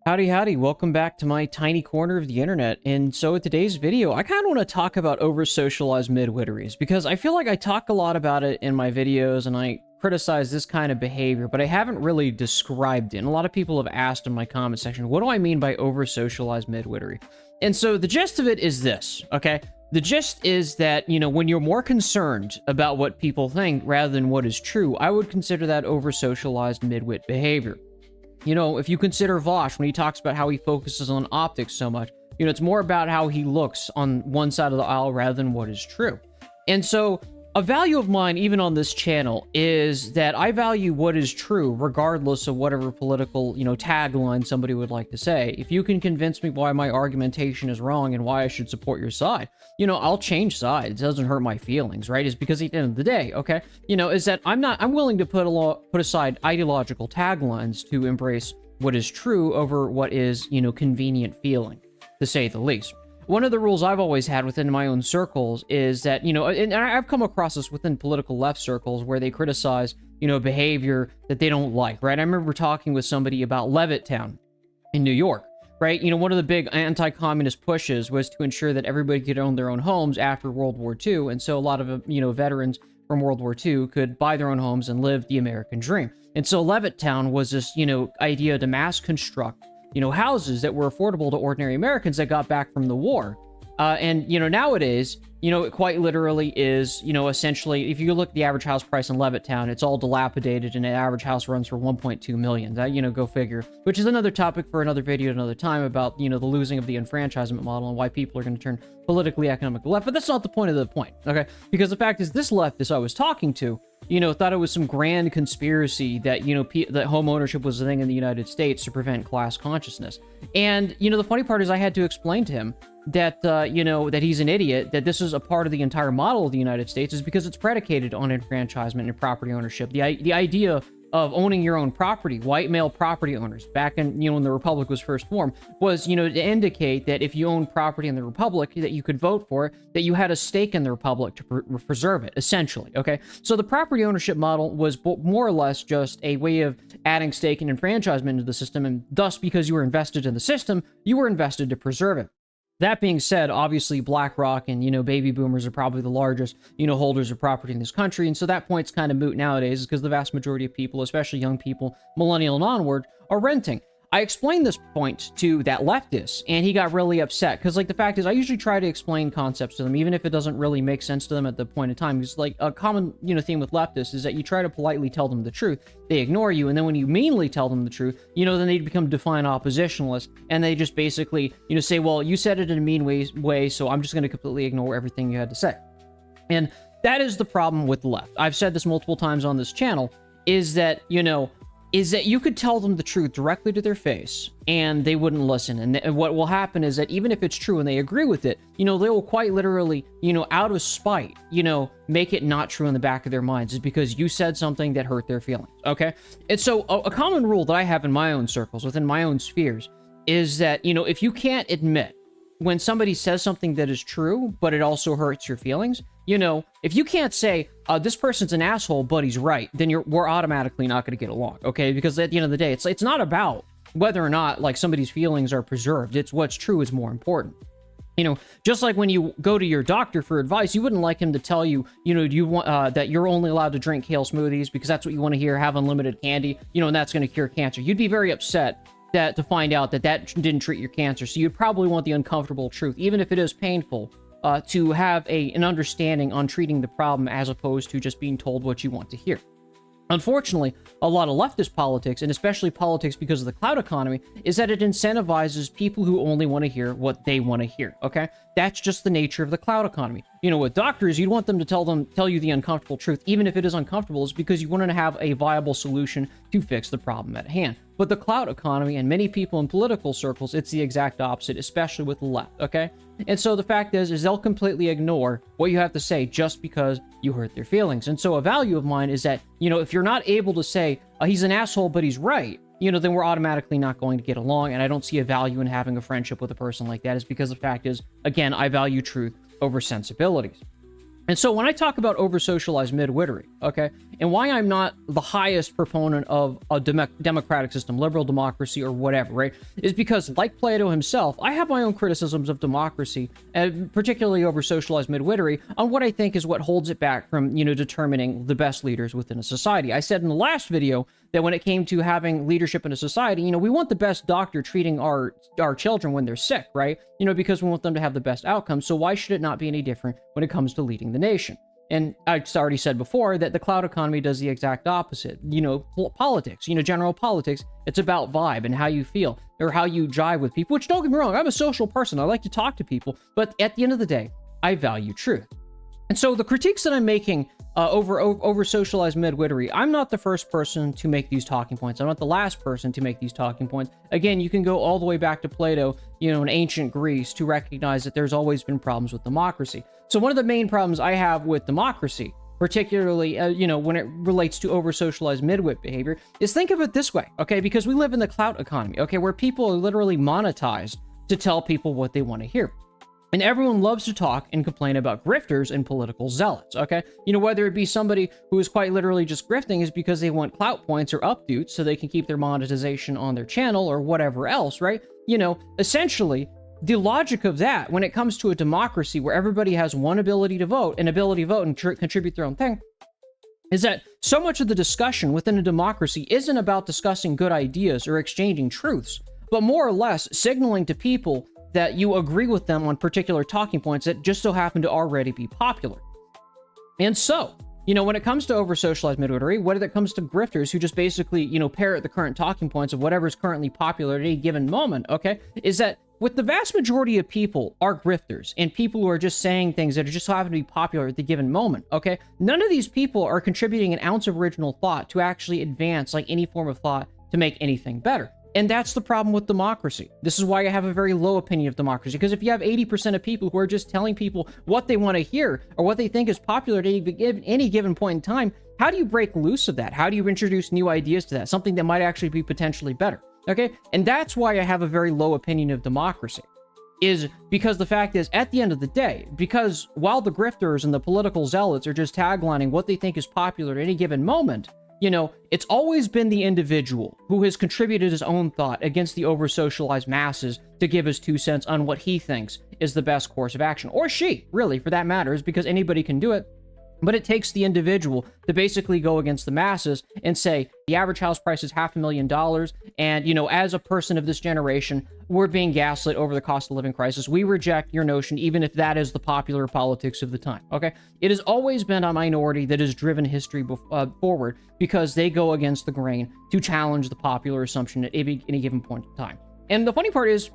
Howdy, howdy. Welcome back to my tiny corner of the internet. And so in today's video, I kind of want to talk about over-socialized midwitteries because I feel like I talk a lot about it in my videos and I criticize this kind of behavior, but I haven't really described it. And a lot of people have asked in my comment section, what do I mean by over-socialized midwittery? And so the gist of it is this, okay? The gist is that, when you're more concerned about what people think rather than what is true, I would consider that over-socialized midwit behavior. If you consider Vosh, when he talks about how he focuses on optics so much, it's more about how he looks on one side of the aisle rather than what is true. And so a value of mine, even on this channel, is that I value what is true, regardless of whatever political, tagline somebody would like to say. If you can convince me why my argumentation is wrong and why I should support your side, I'll change sides. It doesn't hurt my feelings, right? It's because at the end of the day, okay, is that I'm willing to put aside ideological taglines to embrace what is true over what is, convenient feeling, to say the least. One of the rules I've always had within my own circles is that, and I've come across this within political left circles where they criticize, behavior that they don't like, right? I remember talking with somebody about Levittown in New York, right? One of the big anti-communist pushes was to ensure that everybody could own their own homes after World War II. And so a lot of, veterans from World War II could buy their own homes and live the American dream. And so Levittown was this, idea to mass construct houses that were affordable to ordinary Americans that got back from the war. And nowadays, it quite literally is, essentially, if you look at the average house price in Levittown, it's all dilapidated and an average house runs for 1.2 million. That, go figure, which is another topic for another video another time about, the losing of the enfranchisement model and why people are going to turn politically economically left. But that's not the point of the point, okay? Because the fact is, this leftist I was talking to, thought it was some grand conspiracy that, that home ownership was a thing in the United States to prevent class consciousness. And, the funny part is I had to explain to him that, that he's an idiot, that this is a part of the entire model of the United States is because it's predicated on enfranchisement and property ownership. The idea of owning your own property, white male property owners, back in, when the Republic was first formed, was, to indicate that if you own property in the Republic, that you could vote for it, that you had a stake in the Republic to preserve it, essentially, okay? So the property ownership model was more or less just a way of adding stake and enfranchisement into the system, and thus, because you were invested in the system, you were invested to preserve it. That being said, obviously BlackRock and, baby boomers are probably the largest, holders of property in this country. And so that point's kind of moot nowadays because the vast majority of people, especially young people, millennial and onward, are renting. I explained this point to that leftist, and he got really upset because, the fact is, I usually try to explain concepts to them, even if it doesn't really make sense to them at the point in time. Because, a common, theme with leftists is that you try to politely tell them the truth, they ignore you, and then when you meanly tell them the truth, then they become defiant oppositionalists, and they just basically, say, well, you said it in a mean way, so I'm just going to completely ignore everything you had to say. And that is the problem with the left. I've said this multiple times on this channel, is that you could tell them the truth directly to their face, and they wouldn't listen. And what will happen is that even if it's true and they agree with it, they will quite literally, out of spite, make it not true in the back of their minds, is because you said something that hurt their feelings, okay? And so a common rule that I have in my own circles, within my own spheres, is that, if you can't admit when somebody says something that is true, but it also hurts your feelings, if you can't say, this person's an asshole, but he's right, then we're automatically not going to get along, okay? Because at the end of the day, it's not about whether or not, somebody's feelings are preserved. It's what's true is more important. Just like when you go to your doctor for advice, you wouldn't like him to tell you, you want that you're only allowed to drink kale smoothies because that's what you want to hear, have unlimited candy, and that's going to cure cancer. You'd be very upset to find out that didn't treat your cancer. So you'd probably want the uncomfortable truth, even if it is painful, to have an understanding on treating the problem as opposed to just being told what you want to hear. Unfortunately, a lot of leftist politics, and especially politics because of the cloud economy, is that it incentivizes people who only want to hear what they want to hear, okay? That's just the nature of the cloud economy. With doctors, you'd want them to tell you the uncomfortable truth, even if it is uncomfortable, is because you want to have a viable solution to fix the problem at hand. But the cloud economy, and many people in political circles, it's the exact opposite, especially with the left, okay? And so the fact is they'll completely ignore what you have to say just because you hurt their feelings. And so a value of mine is that, if you're not able to say, he's an asshole, but he's right, then we're automatically not going to get along, and I don't see a value in having a friendship with a person like that, is because the fact is, again, I value truth over sensibilities. And so when I talk about over-socialized midwittery, okay, and why I'm not the highest proponent of a democratic system, liberal democracy, or whatever, right, is because, like Plato himself, I have my own criticisms of democracy, and particularly over-socialized midwittery, on what I think is what holds it back from, determining the best leaders within a society. I said in the last video that when it came to having leadership in a society, we want the best doctor treating our children when they're sick, right? Because we want them to have the best outcomes. So why should it not be any different when it comes to leading the nation? And I already said before that the cloud economy does the exact opposite. Politics, general politics, it's about vibe and how you feel or how you jive with people, which, don't get me wrong, I'm a social person. I like to talk to people, but at the end of the day, I value truth. And so the critiques that I'm making over socialized midwittery, I'm not the first person to make these talking points. I'm not the last person to make these talking points. Again, you can go all the way back to Plato, in ancient Greece, to recognize that there's always been problems with democracy. So one of the main problems I have with democracy, particularly, when it relates to over-socialized midwit behavior, is think of it this way, okay? Because we live in the clout economy, okay, where people are literally monetized to tell people what they want to hear. And everyone loves to talk and complain about grifters and political zealots, okay? Whether it be somebody who is quite literally just grifting is because they want clout points or updates so they can keep their monetization on their channel or whatever else, right? Essentially, the logic of that, when it comes to a democracy where everybody has one ability to vote and contribute their own thing, is that so much of the discussion within a democracy isn't about discussing good ideas or exchanging truths, but more or less signaling to people that you agree with them on particular talking points that just so happen to already be popular. And so, when it comes to over-socialized midwittery, when it comes to grifters who just basically, parrot the current talking points of whatever's currently popular at any given moment, okay, is that with the vast majority of people are grifters and people who are just saying things that just happen to be popular at the given moment, okay, none of these people are contributing an ounce of original thought to actually advance like any form of thought to make anything better. And that's the problem with democracy. This is why I have a very low opinion of democracy, because if you have 80% of people who are just telling people what they want to hear or what they think is popular at any given point in time, how do you break loose of that? How do you introduce new ideas to that? Something that might actually be potentially better, okay? And that's why I have a very low opinion of democracy, is because the fact is, at the end of the day, because while the grifters and the political zealots are just taglining what they think is popular at any given moment, it's always been the individual who has contributed his own thought against the over-socialized masses to give his 2 cents on what he thinks is the best course of action. Or she, really, for that matter, because anybody can do it. But it takes the individual to basically go against the masses and say, the average house price is $500,000, and, as a person of this generation, we're being gaslit over the cost of living crisis. We reject your notion, even if that is the popular politics of the time, okay? It has always been a minority that has driven history forward because they go against the grain to challenge the popular assumption at any given point in time. And the funny part is,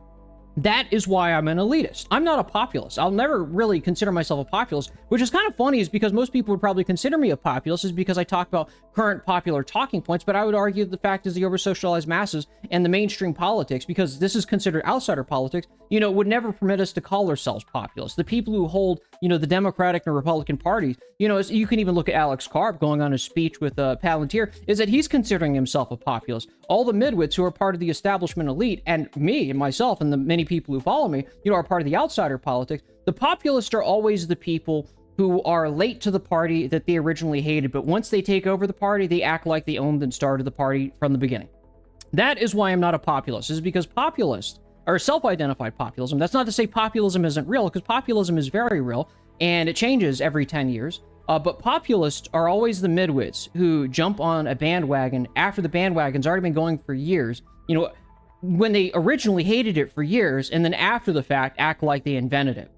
that is why I'm an elitist. I'm not a populist. I'll never really consider myself a populist, which is kind of funny, is because most people would probably consider me a populist is because I talk about current popular talking points, but I would argue the fact is the over-socialized masses and the mainstream politics, because this is considered outsider politics, would never permit us to call ourselves populists. The people who hold, the Democratic and Republican parties, you can even look at Alex Karp going on his speech with Palantir, is that he's considering himself a populist. All the midwits who are part of the establishment elite, and me and myself and the many people who follow me, are part of the outsider politics. The populists are always the people who are late to the party that they originally hated, but once they take over the party, they act like they owned and started the party from the beginning. That is why I'm not a populist, is because populists are self-identified populism. That's not to say populism isn't real, because populism is very real, and it changes every 10 years. But populists are always the midwits who jump on a bandwagon after the bandwagon's already been going for years, when they originally hated it for years, and then after the fact act like they invented it.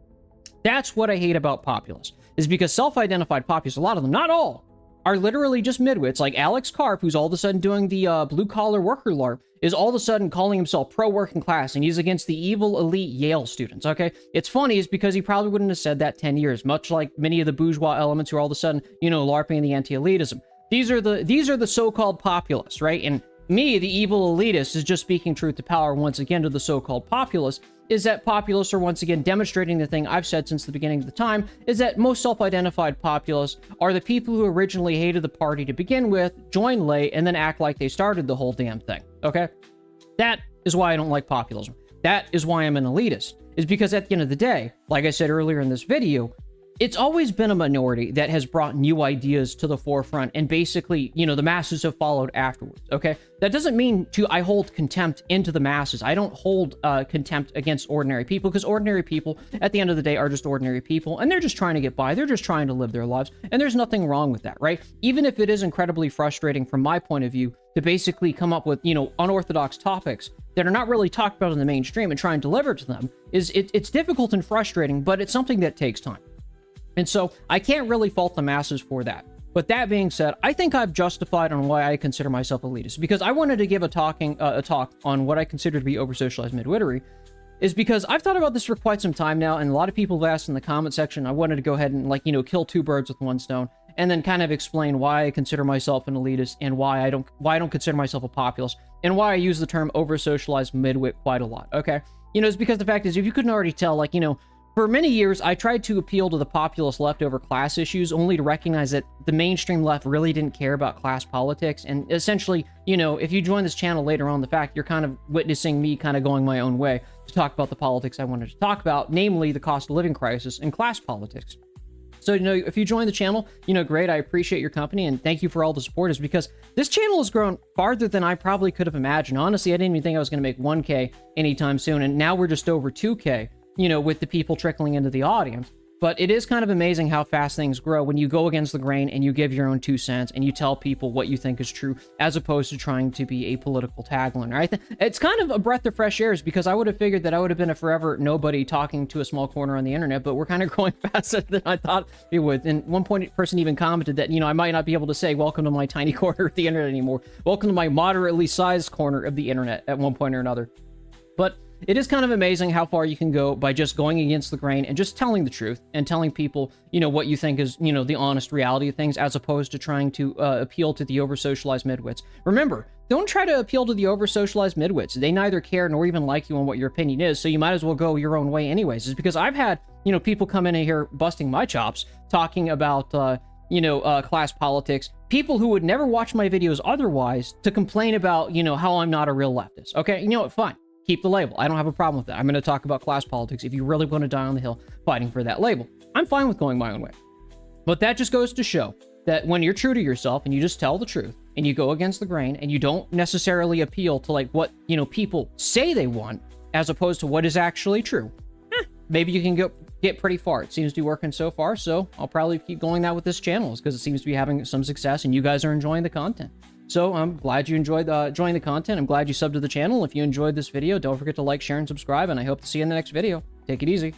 That's what I hate about populists, is because self-identified populists, a lot of them, not all, are literally just midwits, like Alex Karp, who's all of a sudden doing the blue-collar worker LARP, is all of a sudden calling himself pro-working class, and he's against the evil elite Yale students, okay? It's funny, is because he probably wouldn't have said that 10 years, much like many of the bourgeois elements who are all of a sudden, LARPing the anti-elitism. These are the so-called populists, right? And me, the evil elitist, is just speaking truth to power once again to the so-called populists, is that populists are once again demonstrating the thing I've said since the beginning of the time, is that most self-identified populists are the people who originally hated the party to begin with, join late, and then act like they started the whole damn thing, okay? That is why I don't like populism. That is why I'm an elitist, is because at the end of the day, like I said earlier in this video, it's always been a minority that has brought new ideas to the forefront, and basically, you know, the masses have followed afterwards, okay? That doesn't mean I hold contempt into the masses. I don't hold contempt against ordinary people, because ordinary people, at the end of the day, are just ordinary people, and they're just trying to get by. They're just trying to live their lives, and there's nothing wrong with that, right? Even if it is incredibly frustrating from my point of view to basically come up with, you know, unorthodox topics that are not really talked about in the mainstream and try and deliver to them, it's difficult and frustrating, but it's something that takes time. And so I can't really fault the masses for that. But that being said, I think I've justified on why I consider myself elitist, because I wanted to give a talk on what I consider to be over-socialized midwittery, is because I've thought about this for quite some time now, and a lot of people have asked in the comment section. I wanted to go ahead and, like, you know, kill two birds with one stone, and then kind of explain why I consider myself an elitist, and why I don't consider myself a populist, and why I use the term over-socialized midwit quite a lot, okay? You know, it's because the fact is, if you couldn't already tell, like, you know, for many years, I tried to appeal to the populist left over class issues, only to recognize that the mainstream left really didn't care about class politics. And essentially, you know, if you join this channel later on, the fact you're kind of witnessing me kind of going my own way to talk about the politics I wanted to talk about, namely the cost of living crisis and class politics. So, you know, if you join the channel, you know, great, I appreciate your company, and thank you for all the supporters, because this channel has grown farther than I probably could have imagined. Honestly, I didn't even think I was going to make 1K anytime soon, and now we're just over 2K. You know, with the people trickling into the audience. But it is kind of amazing how fast things grow when you go against the grain and you give your own 2 cents and you tell people what you think is true, as opposed to trying to be a political tagline, right? It's kind of a breath of fresh air, because I would have figured that I would have been a forever nobody talking to a small corner on the internet, but we're kind of growing faster than I thought it would. And one point, person even commented that, you know, I might not be able to say, welcome to my tiny corner of the internet anymore. Welcome to my moderately sized corner of the internet at one point or another. But it is kind of amazing how far you can go by just going against the grain and just telling the truth and telling people, you know, what you think is, you know, the honest reality of things, as opposed to trying to appeal to the over-socialized midwits. Remember, don't try to appeal to the over-socialized midwits. They neither care nor even like you on what your opinion is, so you might as well go your own way anyways. It's because I've had, you know, people come in here busting my chops, talking about, class politics, people who would never watch my videos otherwise, to complain about, you know, how I'm not a real leftist. Okay, you know what, fine. Keep the label. I don't have a problem with that. I'm going to talk about class politics if you really want to die on the hill fighting for that label. I'm fine with going my own way. But that just goes to show that when you're true to yourself and you just tell the truth and you go against the grain and you don't necessarily appeal to, like, what, you know, people say they want, as opposed to what is actually true, maybe you can get pretty far. It seems to be working so far, so I'll probably keep going that with this channel, because it seems to be having some success and you guys are enjoying the content. So I'm glad you enjoyed enjoying the content. I'm glad you subbed to the channel. If you enjoyed this video, don't forget to like, share, and subscribe, and I hope to see you in the next video. Take it easy.